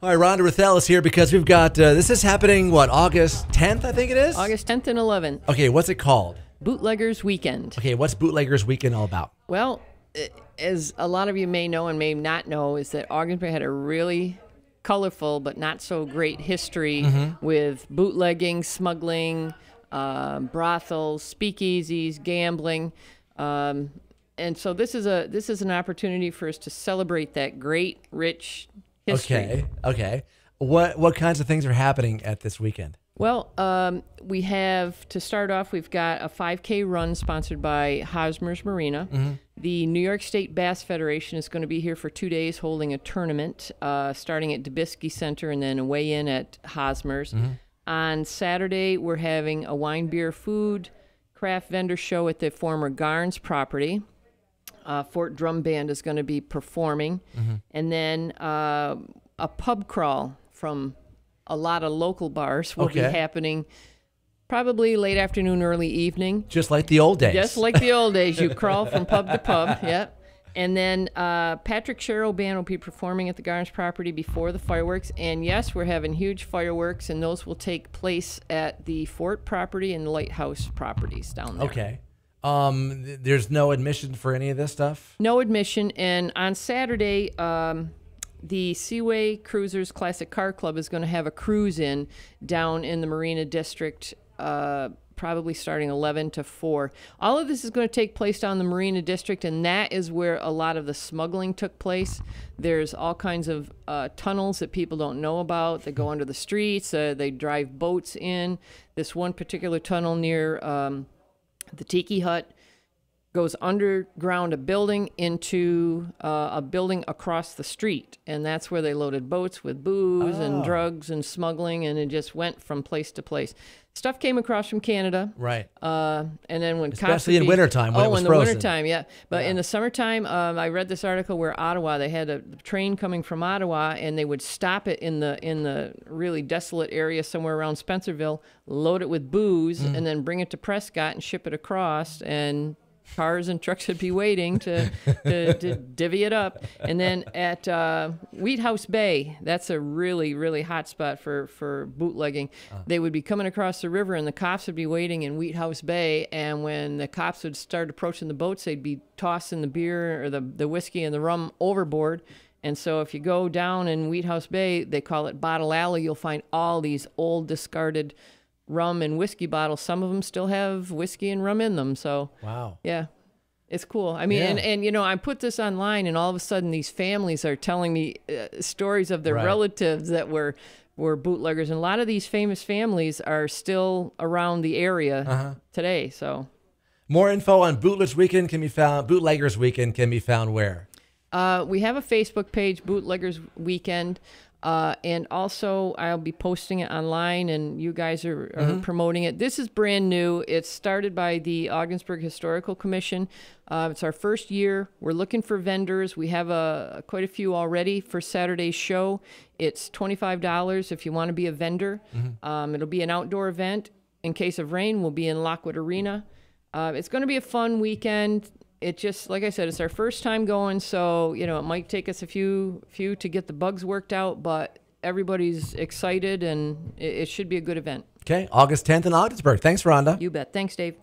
All right, Rhonda Rathel is here because we've got, this is happening, what, August 10th, I think it is? August 10th and 11th. Okay, what's it called? Bootleggers Weekend. Okay, what's Bootleggers Weekend all about? Well, as a lot of you may know and may not know, is that Ogdensburg had a really colorful but not so great history with bootlegging, smuggling, brothels, speakeasies, gambling. And so this is an opportunity for us to celebrate that great, rich history. Okay. What kinds of things are happening at this weekend? Well, we have, to start off, we've got a 5K run sponsored by Hosmer's Marina. The New York State Bass Federation is going to be here for 2 days holding a tournament, starting at Dubisky Center and then away in at Hosmer's. On Saturday, we're having a wine, beer, food, craft vendor show at the former Garnes property. Fort Drum Band is going to be performing. And then a pub crawl from a lot of local bars will be happening probably late afternoon, early evening. Just like the old days. Just like the old days. You crawl from pub to pub, yep. And then Patrick Sherrill Band will be performing at the Garnes property before the fireworks. And yes, we're having huge fireworks, and those will take place at the Fort property and the Lighthouse properties down there. Okay. There's no admission for any of this stuff? No admission. And on Saturday, the Seaway Cruisers Classic Car Club is going to have a cruise in down in the Marina District, probably starting 11 to 4. All of this is going to take place down in the Marina District, and that is where a lot of the smuggling took place. There's all kinds of tunnels that people don't know about that go under the streets. They drive boats in. This one particular tunnel near the Tiki Hut goes underground a building into a building across the street, and that's where they loaded boats with booze and drugs and smuggling, and it just went from place to place. Stuff came across from Canada, right? And then when especially in wintertime, when it was frozen. In the wintertime, yeah. But in the summertime, I read this article where Ottawa, they had a train coming from Ottawa, and they would stop it in the really desolate area somewhere around Spencerville, load it with booze, and then bring it to Prescott and ship it across, and cars and trucks would be waiting to divvy it up. And then at Wheathouse Bay, that's a really, really hot spot for bootlegging. They would be coming across the river, and the cops would be waiting in Wheathouse Bay. And when the cops would start approaching the boats, they'd be tossing the beer or the whiskey and the rum overboard. And so if you go down in Wheathouse Bay, they call it Bottle Alley, you'll find all these old discarded rum and whiskey bottles. Some of them still have whiskey and rum in them. So, wow. Yeah, it's cool. I mean, and you know, I put this online, and all of a sudden these families are telling me stories of their relatives that were bootleggers. And a lot of these famous families are still around the area today. So more info on Bootleggers Weekend can be found where? We have a Facebook page, Bootleggers Weekend. And also, I'll be posting it online, and you guys are promoting it. This is brand new. It's started by the Ogdensburg Historical Commission. It's our first year. We're looking for vendors. We have quite a few already for Saturday's show. It's $25 if you want to be a vendor. It'll be an outdoor event. In case of rain, we'll be in Lockwood Arena. It's going to be a fun weekend. It just, like I said, it's our first time going, so, you know, it might take us a few to get the bugs worked out, but everybody's excited, and it should be a good event. Okay, August 10th in Ogdensburg. Thanks, Rhonda. You bet. Thanks, Dave.